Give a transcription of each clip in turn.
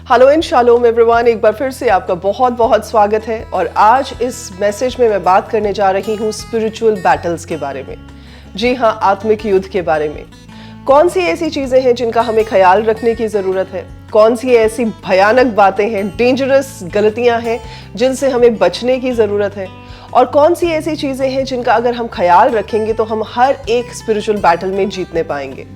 Hello इन shalom everyone, एक बार फिर से आपका बहुत बहुत स्वागत है। और आज इस मैसेज में मैं बात करने जा रही हूँ स्पिरिचुअल बैटल्स के बारे में। जी हाँ, आत्मिक युद्ध के बारे में। कौन सी ऐसी चीज़ें हैं जिनका हमें ख्याल रखने की ज़रूरत है, कौन सी ऐसी भयानक बातें हैं, डेंजरस गलतियाँ हैं जिनसे हमें बचने की ज़रूरत है, और कौन सी ऐसी चीज़ें हैं जिनका अगर हम ख्याल रखेंगे तो हम हर एक स्पिरिचुअल बैटल में जीतने पाएंगे।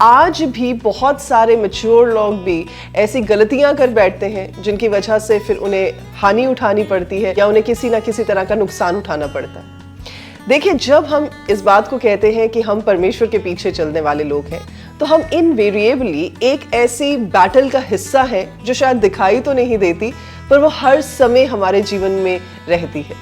आज भी बहुत सारे मैच्योर लोग भी ऐसी गलतियां कर बैठते हैं जिनकी वजह से फिर उन्हें हानि उठानी पड़ती है या उन्हें किसी ना किसी तरह का नुकसान उठाना पड़ता है। देखिए, जब हम इस बात को कहते हैं कि हम परमेश्वर के पीछे चलने वाले लोग हैं, तो हम इनवेरिएबली एक ऐसी बैटल का हिस्सा है जो शायद दिखाई तो नहीं देती, पर वो हर समय हमारे जीवन में रहती है।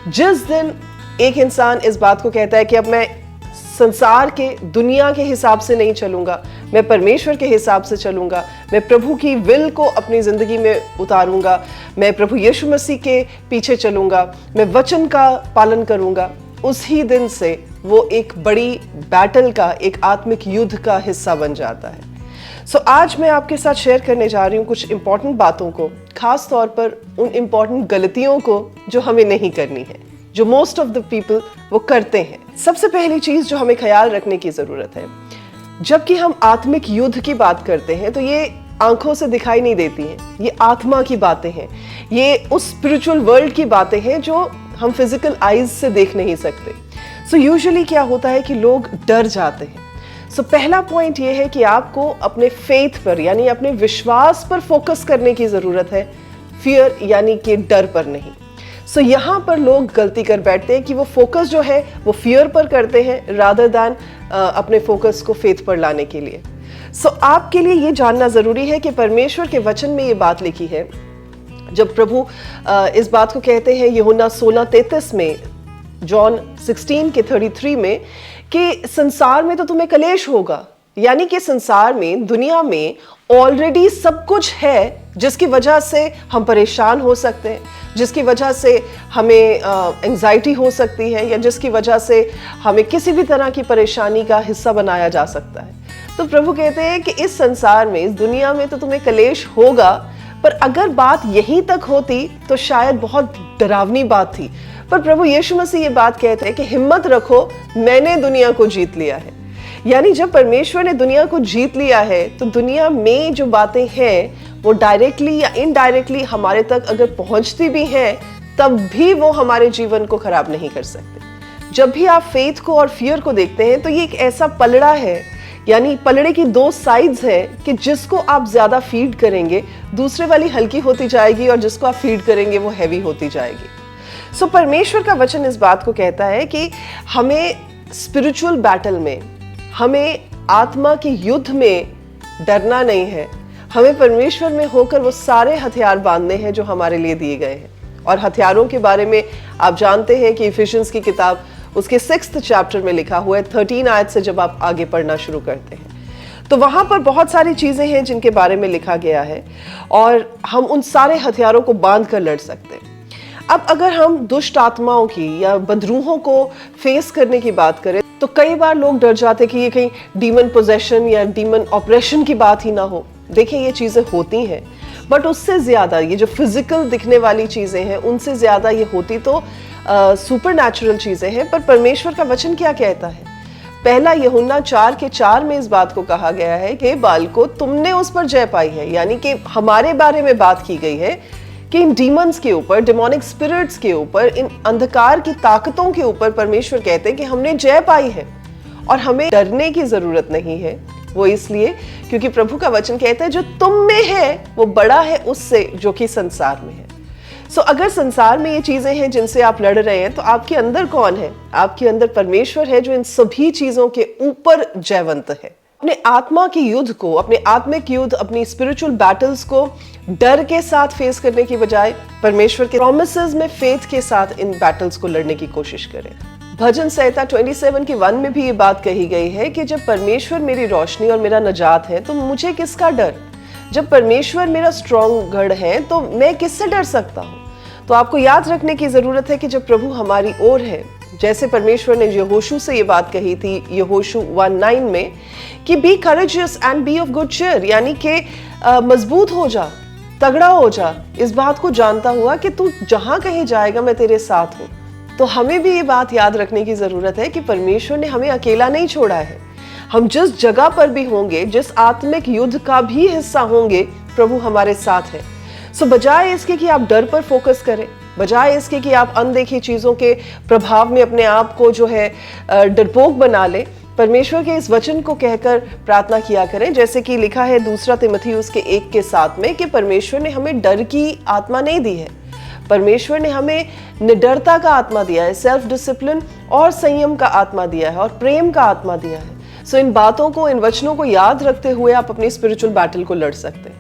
जिस दिन एक इंसान इस बात को कहता है कि अब मैं संसार के, दुनिया के हिसाब से नहीं चलूंगा, मैं परमेश्वर के हिसाब से चलूंगा, मैं प्रभु की विल को अपनी जिंदगी में उतारूंगा, मैं प्रभु यीशु मसीह के पीछे चलूंगा, मैं वचन का पालन करूंगा, उसी दिन से वो एक बड़ी बैटल का, एक आत्मिक युद्ध का हिस्सा बन जाता है। आज मैं आपके साथ शेयर करने जा रही हूँ कुछ इंपॉर्टेंट बातों को, खास तौर पर उन इंपॉर्टेंट गलतियों को जो हमें नहीं करनी है, जो मोस्ट ऑफ द पीपल वो करते हैं। सबसे पहली चीज जो हमें ख्याल रखने की जरूरत है, जबकि हम आत्मिक युद्ध की बात करते हैं तो ये आंखों से दिखाई नहीं देती हैं, ये आत्मा की बातें हैं, ये उस स्पिरिचुअल वर्ल्ड की बातें हैं जो हम फिजिकल आईज से देख नहीं सकते। यूजुअली क्या होता है कि लोग डर जाते हैं। पहला पॉइंट ये है कि आपको अपने फेथ पर, यानी अपने विश्वास पर फोकस करने की जरूरत है, फियर यानी कि डर पर नहीं। यहाँ पर लोग गलती कर बैठते हैं कि वो फोकस जो है वो फियर पर करते हैं रादर दैन अपने फोकस को फेथ पर लाने के लिए। आपके लिए ये जानना जरूरी है कि परमेश्वर के वचन में ये बात लिखी है, जब प्रभु इस बात को कहते हैं यूहन्ना 16:33 में, जॉन 16:33 में, कि संसार में तो तुम्हें कलेश होगा, यानी कि संसार में, दुनिया में ऑलरेडी सब कुछ है जिसकी वजह से हम परेशान हो सकते हैं, जिसकी वजह से हमें एंजाइटी हो सकती है, या जिसकी वजह से हमें किसी भी तरह की परेशानी का हिस्सा बनाया जा सकता है। तो प्रभु कहते हैं कि इस संसार में, इस दुनिया में तो तुम्हें कलेश होगा, पर अगर बात यहीं तक होती तो शायद बहुत डरावनी बात थी। पर प्रभु यीशु मसीह ये बात कहते हैं कि हिम्मत रखो, मैंने दुनिया को जीत लिया है। यानी जब परमेश्वर ने दुनिया को जीत लिया है तो दुनिया में जो बातें हैं वो डायरेक्टली या इनडायरेक्टली हमारे तक अगर पहुंचती भी हैं, तब भी वो हमारे जीवन को खराब नहीं कर सकते। जब भी आप फेथ को और फियर को देखते हैं तो ये एक ऐसा पलड़ा है, यानी पलड़े की दो साइड्स हैं कि जिसको आप ज्यादा फीड करेंगे दूसरे वाली हल्की होती जाएगी, और जिसको आप फीड करेंगे वो हैवी होती जाएगी। परमेश्वर का वचन इस बात को कहता है कि हमें स्पिरिचुअल बैटल में, हमें आत्मा के युद्ध में डरना नहीं है। हमें परमेश्वर में होकर वो सारे हथियार बांधने हैं जो हमारे लिए दिए गए हैं। और हथियारों के बारे में आप जानते हैं कि इफिशियंस की किताब उसके 6th चैप्टर में लिखा हुआ है, 13 आयत से जब आप आगे पढ़ना शुरू करते हैं तो वहां पर बहुत सारी चीजें हैं जिनके बारे में लिखा गया है, और हम उन सारे हथियारों को बांध कर लड़ सकते हैं। अब अगर हम दुष्ट आत्माओं की या बदरूहों को फेस करने की बात करें तो कई बार लोग डर जाते कि ये कहीं डीमन पोजेशन या डीमन ऑपरेशन की बात ही ना हो। देखिए, ये चीजें होती हैं, बट उससे ज्यादा ये जो फिजिकल दिखने वाली चीजें हैं उनसे ज्यादा ये होती तो सुपरनैचुरल चीजें हैं। पर परमेश्वर का वचन क्या कहता है? पहला यूहन्ना 4:4 में इस बात को कहा गया है कि बालको, तुमने उस पर जय पाई है। यानी कि हमारे बारे में बात की गई है कि इन डीमंस के ऊपर, डिमोनिक स्पिरिट्स के ऊपर, इन अंधकार की ताकतों के ऊपर परमेश्वर कहते हैं कि हमने जय पाई है और हमें डरने की जरूरत नहीं है। वो इसलिए क्योंकि प्रभु का वचन कहता है जो तुम में है वो बड़ा है उससे जो कि संसार में है। अगर संसार में ये चीजें हैं जिनसे आप लड़ रहे हैं, तो आपके अंदर कौन है? आपके अंदर परमेश्वर है जो इन सभी चीजों के ऊपर जयवंत है। अपने आत्मा के युद्ध को, अपने आत्मिक युद्ध, अपनी स्पिरिचुअल बैटल्स को डर के साथ फेस करने की बजाय परमेश्वर के प्रॉमिसेस में फेथ के साथ इन बैटल्स को लड़ने की कोशिश करें। भजन संहिता 27:1 में भी ये बात कही गई है कि जब परमेश्वर मेरी रोशनी और मेरा नजात है तो मुझे किसका डर? जब परमेश्वर मेरा स्ट्रॉन्ग गढ़ है तो मैं किससे डर सकता हूँ? तो आपको याद रखने की जरूरत है कि जब प्रभु हमारी ओर है, जैसे परमेश्वर ने यहोशू से ये बात कही थी यहोशू 1:9 में कि be courageous and be of good cheer, यानी कि मजबूत हो जा, तगड़ा हो जा, इस बात को जानता हुआ कि तू जहां कहीं जाएगा मैं तेरे साथ हूं। तो हमें भी ये बात याद रखने की जरूरत है कि परमेश्वर ने हमें अकेला नहीं छोड़ा है। हम जिस जगह पर भी होंगे, जिस आत्मिक युद्ध का भी हिस्सा होंगे, प्रभु हमारे साथ है। सो बजाय इसके कि आप डर पर फोकस करें, बजाय इसके कि आप अनदेखी चीजों के प्रभाव में अपने आप को जो है डरपोक बना ले, परमेश्वर के इस वचन को कहकर प्रार्थना किया करें, जैसे कि लिखा है 2 तिमोथेयुस के 1:7 में कि परमेश्वर ने हमें डर की आत्मा नहीं दी है, परमेश्वर ने हमें निडरता का आत्मा दिया है, सेल्फ डिसिप्लिन और संयम का आत्मा दिया है और प्रेम का आत्मा दिया है। सो इन बातों को, इन वचनों को याद रखते हुए आप अपनी स्पिरिचुअल बैटल को लड़ सकते हैं।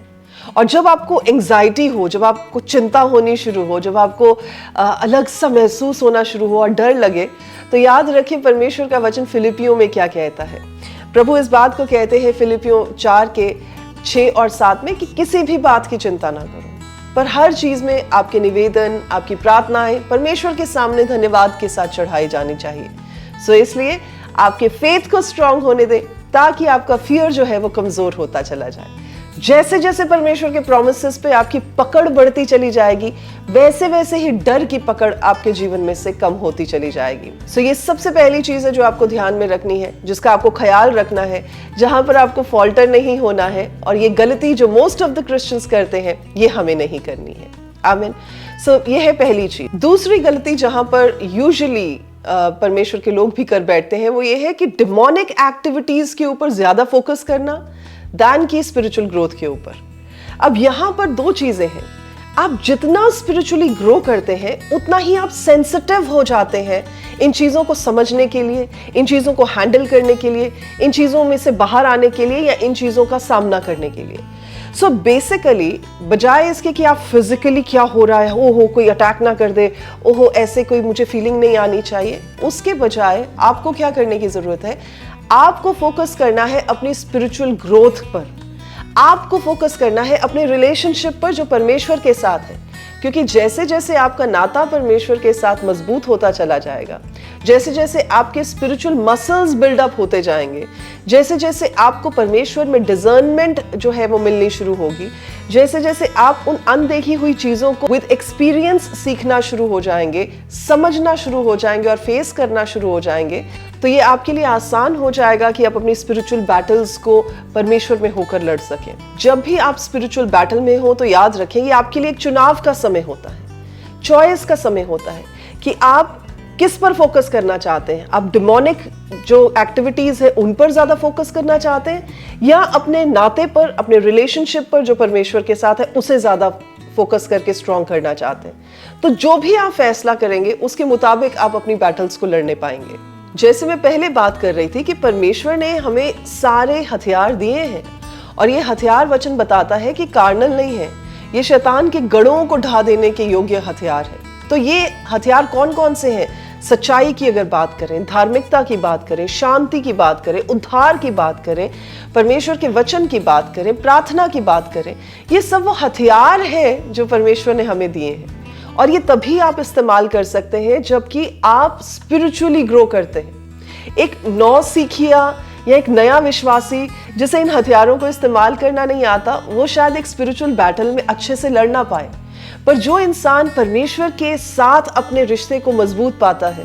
और जब आपको एंग्जाइटी हो, जब आपको चिंता होनी शुरू हो, जब आपको अलग सा महसूस होना शुरू हो और डर लगे, तो याद रखिए परमेश्वर का वचन फिलिपियों में क्या कहता है। प्रभु इस बात को कहते हैं फिलिपियों 4:6 और 7 में कि किसी भी बात की चिंता ना करो, पर हर चीज में आपके निवेदन, आपकी प्रार्थनाएं परमेश्वर के सामने धन्यवाद के साथ चढ़ाई जानी चाहिए। सो इसलिए आपके फेथ को स्ट्रांग होने दें, ताकि आपका फियर जो है वो कमजोर होता चला जाए। जैसे जैसे परमेश्वर के प्रोमिसेस पे आपकी पकड़ बढ़ती चली जाएगी, वैसे वैसे ही डर की पकड़ आपके जीवन में से कम होती चली जाएगी। सो ये सबसे पहली चीज है जो आपको ध्यान में रखनी है, जिसका आपको ख्याल रखना है, जहां पर आपको फॉल्टर नहीं होना है। और ये गलती जो मोस्ट ऑफ द क्रिश्चियंस करते हैं, ये हमें नहीं करनी है। आमीन। सो ये है पहली चीज। दूसरी गलती जहां पर यूजुअली परमेश्वर के लोग भी कर बैठते हैं, वो ये है कि डिमोनिक एक्टिविटीज के ऊपर ज्यादा फोकस करना दान की स्पिरिचुअल ग्रोथ के ऊपर। अब यहां पर 2 चीजें हैं। आप जितना स्पिरिचुअली ग्रो करते हैं, उतना ही आप सेंसिटिव हो जाते हैं इन चीजों को समझने के लिए, इन चीजों को हैंडल करने के लिए, इन चीजों में से बाहर आने के लिए या इन चीजों का सामना करने के लिए। सो बेसिकली बजाय इसके कि आप फिजिकली क्या हो रहा है, ओहो कोई अटैक ना कर दे, ओहो ऐसे कोई मुझे फीलिंग नहीं आनी चाहिए, उसके बजाय आपको क्या करने की जरूरत है, आपको फोकस करना है अपनी स्पिरिचुअल ग्रोथ पर। आपको फोकस करना है अपने रिलेशनशिप पर जो परमेश्वर के साथ है। क्योंकि जैसे जैसे आपका नाता परमेश्वर के साथ मजबूत होता चला जाएगा, जैसे जैसे आपके स्पिरिचुअल मसल्स बिल्डअप होते जाएंगे, जैसे जैसे आपको परमेश्वर में डिजर्नमेंट जो है वो मिलनी शुरू होगी, जैसे जैसे आप उन अनदेखी हुई चीजों को विद एक्सपीरियंस सीखना शुरू हो जाएंगे, समझना शुरू हो जाएंगे और फेस करना शुरू हो जाएंगे, तो ये आपके लिए आसान हो जाएगा कि आप अपनी स्पिरिचुअल बैटल्स को परमेश्वर में होकर लड़ सकें। जब भी आप स्पिरिचुअल बैटल में हो तो याद रखें, ये आपके लिए एक चुनाव का समय होता है, चॉइस का समय होता है कि आप किस पर फोकस करना चाहते हैं। आप डिमोनिक जो एक्टिविटीज है उन पर ज्यादा फोकस करना चाहते हैं, या अपने नाते पर, अपने रिलेशनशिप पर जो परमेश्वर के साथ है उसे ज्यादा फोकस करके स्ट्रॉन्ग करना चाहते हैं। तो जो भी आप फैसला करेंगे उसके मुताबिक आप अपनी बैटल्स को लड़ने पाएंगे। जैसे मैं पहले बात कर रही थी कि परमेश्वर ने हमें सारे हथियार दिए हैं, और ये हथियार वचन बताता है कि कार्नल नहीं है, ये शैतान के गढ़ों को ढा देने के योग्य हथियार है। तो ये हथियार कौन कौन से हैं? सच्चाई की अगर बात करें, धार्मिकता की बात करें, शांति की बात करें, उद्धार की बात करें, परमेश्वर के वचन की बात करें, प्रार्थना की बात करें, ये सब वो हथियार हैं जो परमेश्वर ने हमें दिए हैं। और ये तभी आप इस्तेमाल कर सकते हैं जबकि आप स्पिरिचुअली ग्रो करते हैं। एक नौसिखिया या एक नया विश्वासी जिसे इन हथियारों को इस्तेमाल करना नहीं आता, वो शायद एक स्पिरिचुअल बैटल में अच्छे से लड़ ना पाए। पर जो इंसान परमेश्वर के साथ अपने रिश्ते को मजबूत पाता है,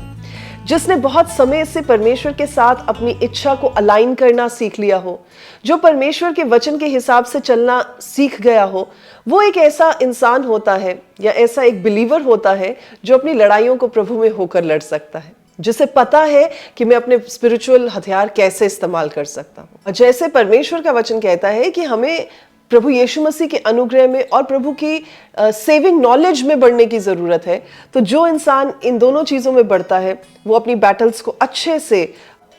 जिसने बहुत समय से परमेश्वर के साथ अपनी इच्छा को अलाइन करना सीख लिया हो, जो परमेश्वर के वचन के हिसाब से चलना सीख गया हो, वो एक ऐसा इंसान होता है या ऐसा एक बिलीवर होता है जो अपनी लड़ाइयों को प्रभु में होकर लड़ सकता है, जिसे पता है कि मैं अपने स्पिरिचुअल हथियार कैसे इस्तेमाल कर सकता हूँ। और जैसे परमेश्वर का वचन कहता है कि हमें प्रभु यीशु मसीह के अनुग्रह में और प्रभु की सेविंग नॉलेज में बढ़ने की जरूरत है, तो जो इंसान इन दोनों चीजों में बढ़ता है वो अपनी बैटल्स को अच्छे से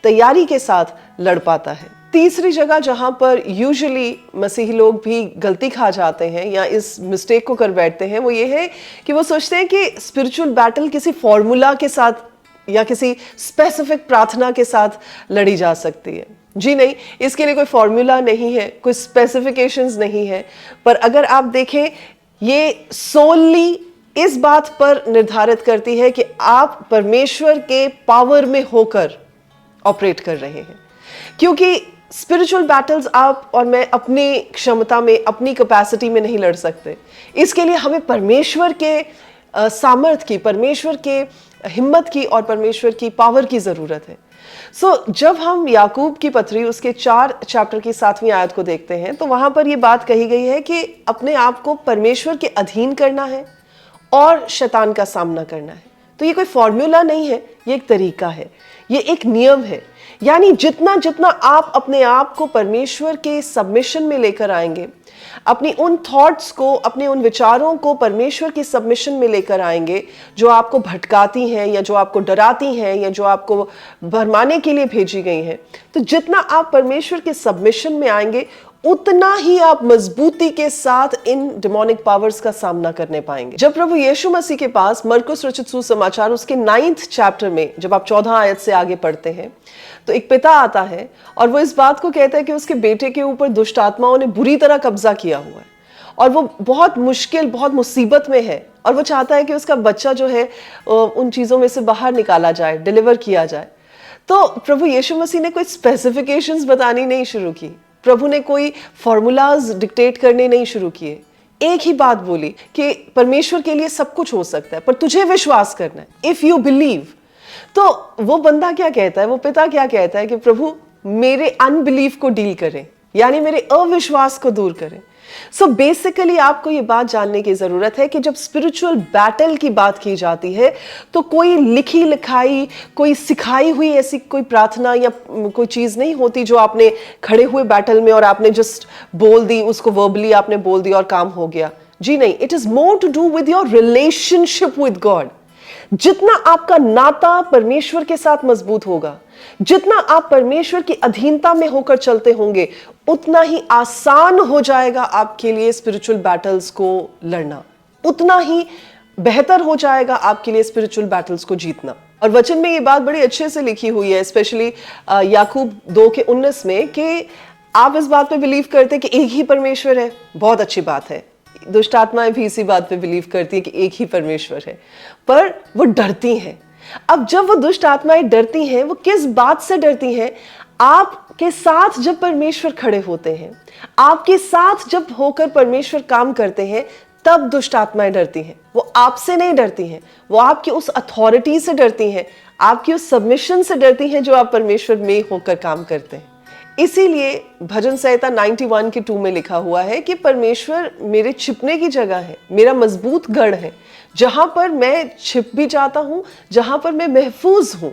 तैयारी के साथ लड़ पाता है। तीसरी जगह जहां पर यूजुअली मसीही लोग भी गलती खा जाते हैं या इस मिस्टेक को कर बैठते हैं, वो ये है कि वो सोचते हैं कि स्पिरिचुअल बैटल किसी फॉर्मूला के साथ या किसी स्पेसिफिक प्रार्थना के साथ लड़ी जा सकती है। जी नहीं, इसके लिए कोई फॉर्मूला नहीं है, कोई स्पेसिफिकेशंस नहीं है। पर अगर आप देखें, ये सोनली इस बात पर निर्धारित करती है कि आप परमेश्वर के पावर में होकर ऑपरेट कर रहे हैं। क्योंकि स्पिरिचुअल बैटल्स आप और मैं अपनी क्षमता में, अपनी कैपेसिटी में नहीं लड़ सकते। इसके लिए हमें परमेश्वर के सामर्थ की, परमेश्वर के हिम्मत की और परमेश्वर की पावर की ज़रूरत है। जब हम याकूब की पत्री उसके 4 चैप्टर की 7वीं आयत को देखते हैं तो वहां पर यह बात कही गई है कि अपने आप को परमेश्वर के अधीन करना है और शैतान का सामना करना है। तो ये कोई फॉर्मूला नहीं है, ये एक तरीका है, ये एक नियम है। यानी जितना जितना आप अपने आप को परमेश्वर के सबमिशन में लेकर आएंगे, अपनी उन थॉट्स को, अपने उन विचारों को परमेश्वर की सबमिशन में लेकर आएंगे जो आपको भटकाती हैं या जो आपको डराती हैं या जो आपको भरमाने के लिए भेजी गई हैं, तो जितना आप परमेश्वर के सबमिशन में आएंगे उतना ही आप मजबूती के साथ इन डिमोनिक पावर्स का सामना करने पाएंगे। जब प्रभु यीशु मसीह के पास मरकुस रचित सुसमाचार उसके 9th चैप्टर में जब आप 14 आयत से आगे पढ़ते हैं तो एक पिता आता है और वो इस बात को कहता है कि उसके बेटे के ऊपर दुष्ट आत्माओं ने बुरी तरह कब्जा किया हुआ है और वो बहुत मुश्किल, बहुत मुसीबत में है और वो चाहता है कि उसका बच्चा जो है उन चीज़ों में से बाहर निकाला जाए, डिलीवर किया जाए। तो प्रभु यीशु मसीह ने कोई स्पेसिफिकेशंस बतानी नहीं शुरू की, प्रभु ने कोई फॉर्मूलाज डिक्टेट करने नहीं शुरू किए। एक ही बात बोली कि परमेश्वर के लिए सब कुछ हो सकता है पर तुझे विश्वास करना है, इफ यू बिलीव। तो वो बंदा क्या कहता है, वो पिता क्या कहता है कि प्रभु मेरे अनबिलीफ को डील करें, यानी मेरे अविश्वास को दूर करें। सो बेसिकली आपको ये बात जानने की जरूरत है कि जब स्पिरिचुअल बैटल की बात की जाती है तो कोई लिखी लिखाई, कोई सिखाई हुई ऐसी कोई प्रार्थना या कोई चीज नहीं होती जो आपने खड़े हुए बैटल में और आपने जस्ट बोल दी, उसको वर्बली आपने बोल दिया और काम हो गया। जी नहीं, it is more to do with your relationship with God. जितना आपका नाता परमेश्वर के साथ मजबूत होगा, जितना आप परमेश्वर की अधीनता में होकर चलते होंगे, उतना ही आसान हो जाएगा आपके लिए स्पिरिचुअल बैटल्स को लड़ना, उतना ही बेहतर हो जाएगा आपके लिए स्पिरिचुअल बैटल्स को जीतना। और वचन में ये बात बड़ी अच्छे से लिखी हुई है, स्पेशली याकूब 2:19 में, कि आप इस बात पे बिलीव करते हैं कि एक ही परमेश्वर है। बहुत अच्छी बात है, दुष्ट आत्माएं भी इसी बात पे बिलीव करती है कि एक ही परमेश्वर है, पर वो डरती हैं। अब जब वो दुष्ट आत्माएं डरती हैं, वो किस बात से डरती हैं? आपके साथ जब परमेश्वर खड़े होते हैं, आपके साथ जब होकर परमेश्वर काम करते हैं, तब दुष्ट आत्माएं डरती हैं। वो आपसे नहीं डरती हैं, वो आपकी उस अथॉरिटी से डरती हैं, आपकी उस सबमिशन से डरती हैं जो आप परमेश्वर में होकर काम करते हैं। इसीलिए भजन संहिता 91 के 2 में लिखा हुआ है कि परमेश्वर मेरे छिपने की जगह है, मेरा मजबूत गढ़ है, जहां पर मैं छिप भी जाता हूं, जहां पर मैं महफूज हूं।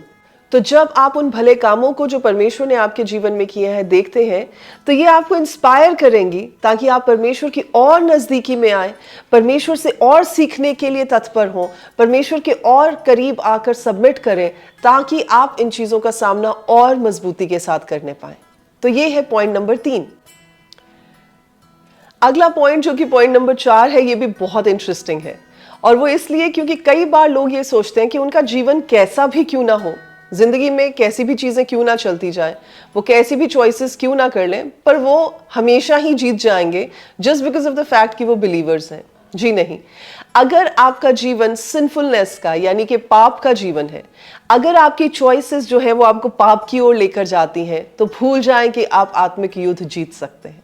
तो जब आप उन भले कामों को जो परमेश्वर ने आपके जीवन में किए हैं देखते हैं, तो ये आपको इंस्पायर करेंगी ताकि आप परमेश्वर की और नजदीकी में आए, परमेश्वर से और सीखने के लिए तत्पर हों, परमेश्वर के और करीब आकर सबमिट करें, ताकि आप इन चीजों का सामना और मजबूती के साथ करने पाएं। तो ये है पॉइंट नंबर 3। अगला पॉइंट जो कि पॉइंट नंबर 4 है, ये भी बहुत इंटरेस्टिंग है, और वो इसलिए क्योंकि कई बार लोग ये सोचते हैं कि उनका जीवन कैसा भी क्यों ना हो, जिंदगी में कैसी भी चीजें क्यों ना चलती जाए, वो कैसी भी चॉइसेस क्यों ना कर लें, पर वो हमेशा ही जीत जाएंगे just because of the fact कि वो बिलीवर्स हैं। जी नहीं, अगर आपका जीवन सिंफुलनेस का यानी कि पाप का जीवन है, अगर आपकी चॉइसेस जो है वो आपको पाप की ओर लेकर जाती हैं, तो भूल जाएं कि आप आत्मिक युद्ध जीत सकते हैं।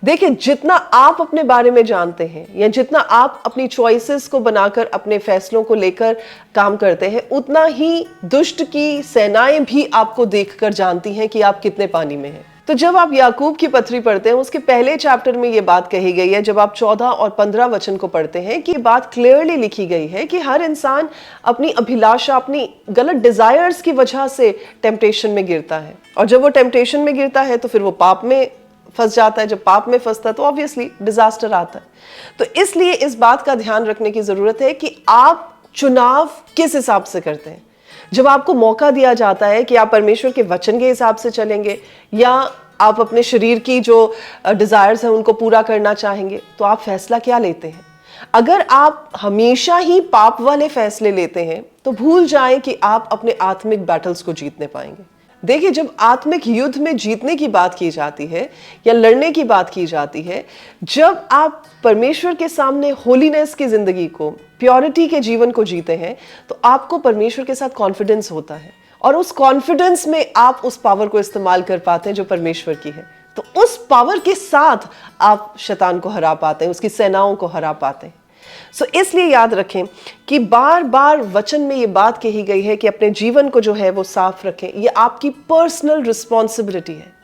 देखिए, जितना आप अपने बारे में जानते हैं या जितना आप अपनी चॉइसेस को बनाकर अपने फैसलों को लेकर काम करते हैं, उतना ही दुष्ट की सेनाएं भी आपको देखकर जानती हैं कि आप कितने पानी में हैं। तो जब आप याकूब की पत्री पढ़ते हैं, उसके पहले चैप्टर में ये बात कही गई है, जब आप 14 और 15 वचन को पढ़ते हैं, कि ये बात क्लियरली लिखी गई है कि हर इंसान अपनी अभिलाषा, अपनी गलत डिजायर्स की वजह से टेम्पटेशन में गिरता है, और जब वो टेम्पटेशन में गिरता है तो फिर वो पाप में फंस जाता है। जब पाप में फंसता है तो ऑब्वियसली डिजास्टर आता है। तो इसलिए इस बात का ध्यान रखने की जरूरत है कि आप चुनाव किस हिसाब से करते हैं। जब आपको मौका दिया जाता है कि आप परमेश्वर के वचन के हिसाब से चलेंगे या आप अपने शरीर की जो डिजायर्स हैं उनको पूरा करना चाहेंगे, तो आप फैसला क्या लेते हैं? अगर आप हमेशा ही पाप वाले फैसले लेते हैं तो भूल जाएं कि आप अपने आत्मिक बैटल्स को जीतने पाएंगे। देखिए, जब आत्मिक युद्ध में जीतने की बात की जाती है या लड़ने की बात की जाती है, जब आप परमेश्वर के सामने होलीनेस की जिंदगी को, प्योरिटी के जीवन को जीते हैं, तो आपको परमेश्वर के साथ कॉन्फिडेंस होता है और उस कॉन्फिडेंस में आप उस पावर को इस्तेमाल कर पाते हैं जो परमेश्वर की है। तो उस पावर के साथ आप शैतान को हरा पाते हैं, उसकी सेनाओं को हरा पाते हैं। इसलिए याद रखें कि बार बार वचन में ये बात कही गई है कि अपने जीवन को जो है वो साफ रखें। ये आपकी पर्सनल रिस्पॉन्सिबिलिटी है।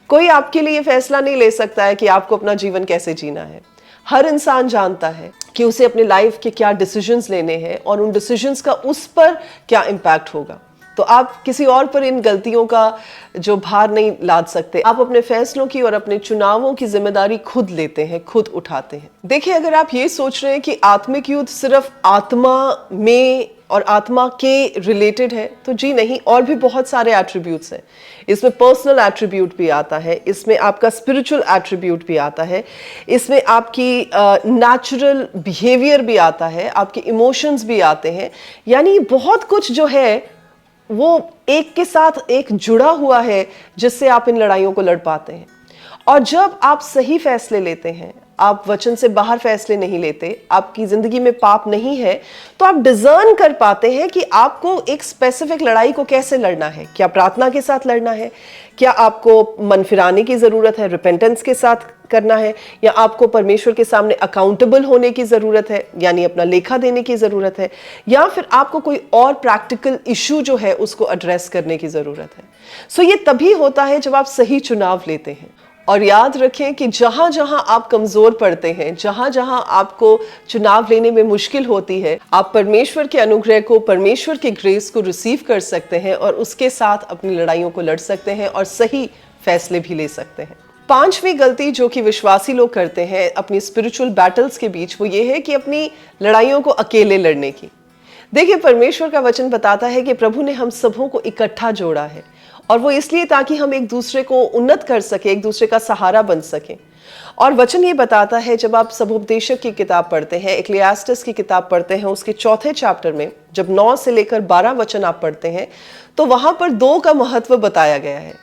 कोई आपके लिए फैसला नहीं ले सकता है कि आपको अपना जीवन कैसे जीना है। हर इंसान जानता है कि उसे अपने लाइफ के क्या डिसीजंस लेने हैं और उन डिसीजंस का उस पर क्या इम्पैक्ट होगा। तो आप किसी और पर इन गलतियों का जो भार नहीं लाद सकते। आप अपने फैसलों की और अपने चुनावों की जिम्मेदारी खुद लेते हैं, खुद उठाते हैं। देखिए, अगर आप ये सोच रहे हैं कि आत्मिक युद्ध सिर्फ आत्मा में और आत्मा के रिलेटेड है, तो जी नहीं, और भी बहुत सारे एट्रीब्यूट्स हैं। इसमें पर्सनल एट्रीब्यूट भी आता है, इसमें आपका स्पिरिचुअल एट्रीब्यूट भी आता है, इसमें आपकी नेचुरल बिहेवियर भी आता है, आपके इमोशंस भी आते हैं। यानी बहुत कुछ जो है वो एक के साथ एक जुड़ा हुआ है, जिससे आप इन लड़ाइयों को लड़ पाते हैं। और जब आप सही फैसले लेते हैं, आप वचन से बाहर फैसले नहीं लेते, आपकी जिंदगी में पाप नहीं है, तो आप डिजर्न कर पाते हैं कि आपको एक स्पेसिफिक लड़ाई को कैसे लड़ना है। क्या प्रार्थना के साथ लड़ना है, क्या आपको मन फिराने की जरूरत है, रिपेंटेंस के साथ करना है, या आपको परमेश्वर के सामने अकाउंटेबल होने की जरूरत है, यानी अपना लेखा देने की जरूरत है, या फिर आपको कोई और प्रैक्टिकल इशू जो है उसको एड्रेस करने की जरूरत है। ये तभी होता है जब आप सही चुनाव लेते हैं। और याद रखें कि जहां जहां आप कमजोर पड़ते हैं, जहां जहां आपको चुनाव लेने में मुश्किल होती है, आप परमेश्वर के अनुग्रह को, परमेश्वर के ग्रेस को रिसीव कर सकते हैं और उसके साथ अपनी लड़ाइयों को लड़ सकते हैं और सही फैसले भी ले सकते हैं। पांचवी गलती जो कि विश्वासी लोग करते हैं अपनी स्पिरिचुअल बैटल्स के बीच, वो ये है कि अपनी लड़ाइयों को अकेले लड़ने की। देखिए, परमेश्वर का वचन बताता है कि प्रभु ने हम सबों को इकट्ठा जोड़ा है, और वो इसलिए ताकि हम एक दूसरे को उन्नत कर सके, एक दूसरे का सहारा बन सके। और वचन ये बताता है, जब आप सबोपदेशक की किताब पढ़ते हैं, इक्लेसियास्टिस की किताब पढ़ते हैं, उसके 4थे चैप्टर में जब 9 से लेकर 12 वचन आप पढ़ते हैं, तो वहां पर 2 का महत्व बताया गया है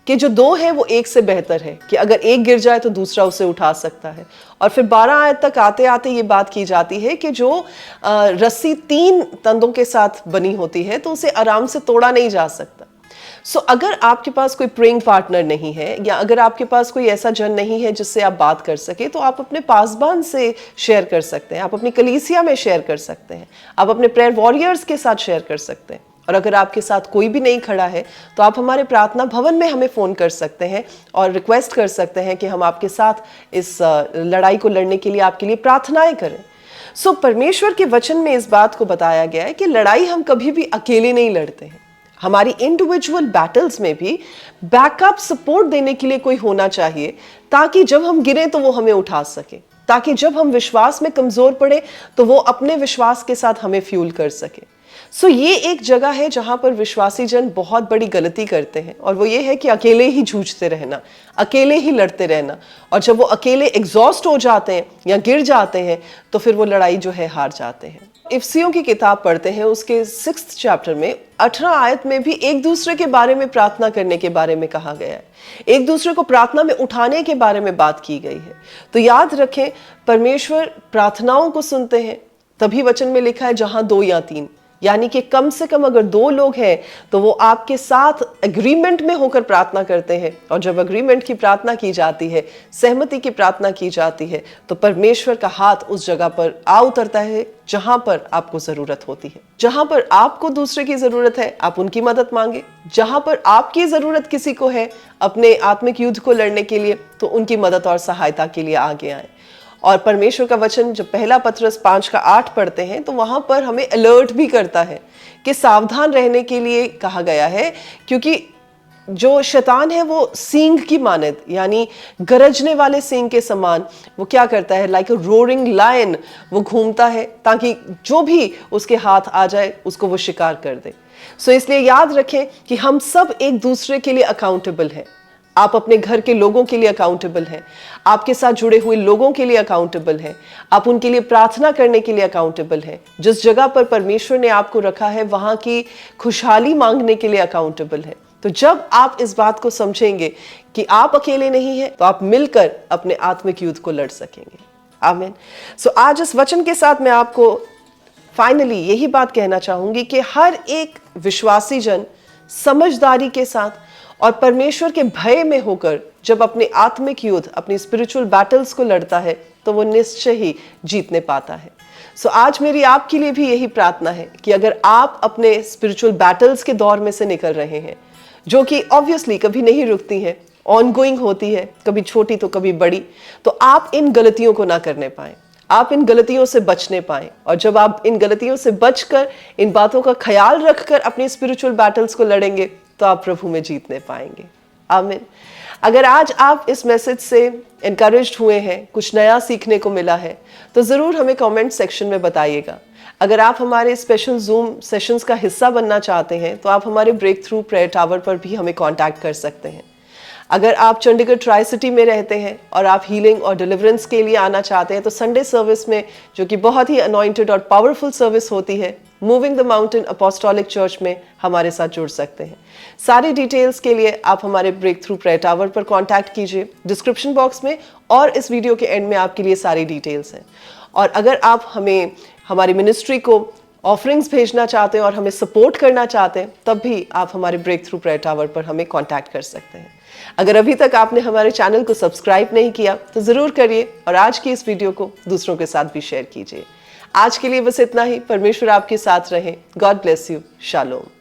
कि जो 2 है वो 1 से बेहतर है, कि अगर एक गिर जाए तो दूसरा उसे उठा सकता है। और फिर 12 आयत तक आते आते ये बात की जाती है कि जो रस्सी 3 तंदों के साथ बनी होती है तो उसे आराम से तोड़ा नहीं जा सकता। अगर आपके पास कोई प्रेइंग पार्टनर नहीं है, या अगर आपके पास कोई ऐसा जन नहीं है जिससे आप बात कर सके, तो आप अपने पासबान से शेयर कर सकते हैं, आप अपनी कलीसिया में शेयर कर सकते हैं, आप अपने प्रेयर वॉरियर्स के साथ शेयर कर सकते हैं। और अगर आपके साथ कोई भी नहीं खड़ा है, तो आप हमारे प्रार्थना भवन में हमें फ़ोन कर सकते हैं और रिक्वेस्ट कर सकते हैं कि हम आपके साथ इस लड़ाई को लड़ने के लिए आपके लिए प्रार्थनाएं करें। परमेश्वर के वचन में इस बात को बताया गया है कि लड़ाई हम कभी भी अकेले नहीं लड़ते हैं। हमारी इंडिविजुअल बैटल्स में भी बैकअप सपोर्ट देने के लिए कोई होना चाहिए, ताकि जब हम गिरे तो वो हमें उठा सके, ताकि जब हम विश्वास में कमजोर पड़े तो वो अपने विश्वास के साथ हमें फ्यूल कर सके। ये एक जगह है जहां पर विश्वासी जन बहुत बड़ी गलती करते हैं, और वो ये है कि अकेले ही जूझते रहना, अकेले ही लड़ते रहना। और जब वो अकेले एग्जॉस्ट हो जाते हैं या गिर जाते हैं, तो फिर वो लड़ाई जो है हार जाते हैं। इफिसियों की किताब पढ़ते हैं, उसके 6th चैप्टर में 18 आयत में भी एक दूसरे के बारे में प्रार्थना करने के बारे में कहा गया है, एक दूसरे को प्रार्थना में उठाने के बारे में बात की गई है। तो याद रखें, परमेश्वर प्रार्थनाओं को सुनते हैं, तभी वचन में लिखा है जहां 2 या 3, यानी कि कम से कम अगर 2 लोग हैं तो वो आपके साथ एग्रीमेंट में होकर प्रार्थना करते हैं। और जब एग्रीमेंट की प्रार्थना की जाती है, सहमति की प्रार्थना की जाती है, तो परमेश्वर का हाथ उस जगह पर आ उतरता है जहां पर आपको जरूरत होती है। जहां पर आपको दूसरे की जरूरत है, आप उनकी मदद मांगे। जहां पर आपकी जरूरत किसी को है अपने आत्मिक युद्ध को लड़ने के लिए, तो उनकी मदद और सहायता के लिए आगे आए। और परमेश्वर का वचन जब पहला पत्रस 5:8 पढ़ते हैं, तो वहां पर हमें अलर्ट भी करता है कि सावधान रहने के लिए कहा गया है, क्योंकि जो शैतान है वो सींग की मानद, यानी गरजने वाले सींग के समान, वो क्या करता है, लाइक अ रोरिंग लायन, वो घूमता है ताकि जो भी उसके हाथ आ जाए उसको वो शिकार कर दे। इसलिए याद रखें कि हम सब एक दूसरे के लिए अकाउंटेबल हैं। आप अपने घर के लोगों के लिए अकाउंटेबल हैं, आपके साथ जुड़े हुए लोगों के लिए अकाउंटेबल हैं, आप उनके लिए प्रार्थना करने के लिए अकाउंटेबल हैं। जिस जगह पर परमेश्वर ने आपको रखा है वहां की खुशहाली मांगने के लिए अकाउंटेबल है। तो जब आप इस बात को समझेंगे कि आप अकेले नहीं हैं, तो आप मिलकर अपने आत्मिक युद्ध को लड़ सकेंगे। आमीन। आज इस वचन के साथ मैं आपको फाइनली यही बात कहना चाहूंगी कि हर एक विश्वासी जन समझदारी के साथ और परमेश्वर के भय में होकर जब अपने आत्मिक युद्ध, अपनी स्पिरिचुअल बैटल्स को लड़ता है तो वो निश्चय ही जीतने पाता है। सो आज मेरी आपके लिए भी यही प्रार्थना है कि अगर आप अपने स्पिरिचुअल बैटल्स के दौर में से निकल रहे हैं, जो कि ऑब्वियसली कभी नहीं रुकती है, ऑनगोइंग होती है, कभी छोटी तो कभी बड़ी, तो आप इन गलतियों को ना करने पाए, आप इन गलतियों से बचने पाए। और जब आप इन गलतियों से बचकर, इन बातों का ख्याल रखकर अपनी स्पिरिचुअल बैटल्स को लड़ेंगे तो आप प्रभु में जीतने पाएंगे। आमीन। अगर आज आप इस मैसेज से एनकरेज्ड हुए हैं, कुछ नया सीखने को मिला है, तो ज़रूर हमें कमेंट सेक्शन में बताइएगा। अगर आप हमारे स्पेशल जूम सेशंस का हिस्सा बनना चाहते हैं तो आप हमारे ब्रेक थ्रू प्रेयर टावर पर भी हमें कांटेक्ट कर सकते हैं। अगर आप चंडीगढ़ ट्राई सिटी में रहते हैं और आप हीलिंग और डिलीवरेंस के लिए आना चाहते हैं तो संडे सर्विस में, जो कि बहुत ही अनॉइंटेड और पावरफुल सर्विस होती है, moving the mountain apostolic church में हमारे साथ जुड़ सकते हैं। सारी डिटेल्स के लिए आप हमारे ब्रेक थ्रू प्रेयर टावर पर कांटेक्ट कीजिए, डिस्क्रिप्शन बॉक्स में और इस वीडियो के एंड में आपके लिए सारी डिटेल्स हैं। और अगर आप हमें, हमारी मिनिस्ट्री को ऑफरिंग्स भेजना चाहते हैं और हमें सपोर्ट करना चाहते हैं, तब भी आप हमारे ब्रेक थ्रू प्रेयर टावर पर हमें कांटेक्ट कर सकते हैं। अगर अभी तक आपने हमारे चैनल को सब्सक्राइब नहीं किया तो ज़रूर करिए और आज की इस वीडियो को दूसरों के साथ भी शेयर कीजिए। आज के लिए बस इतना ही। परमेश्वर आपके साथ रहे। God bless you. शालोम।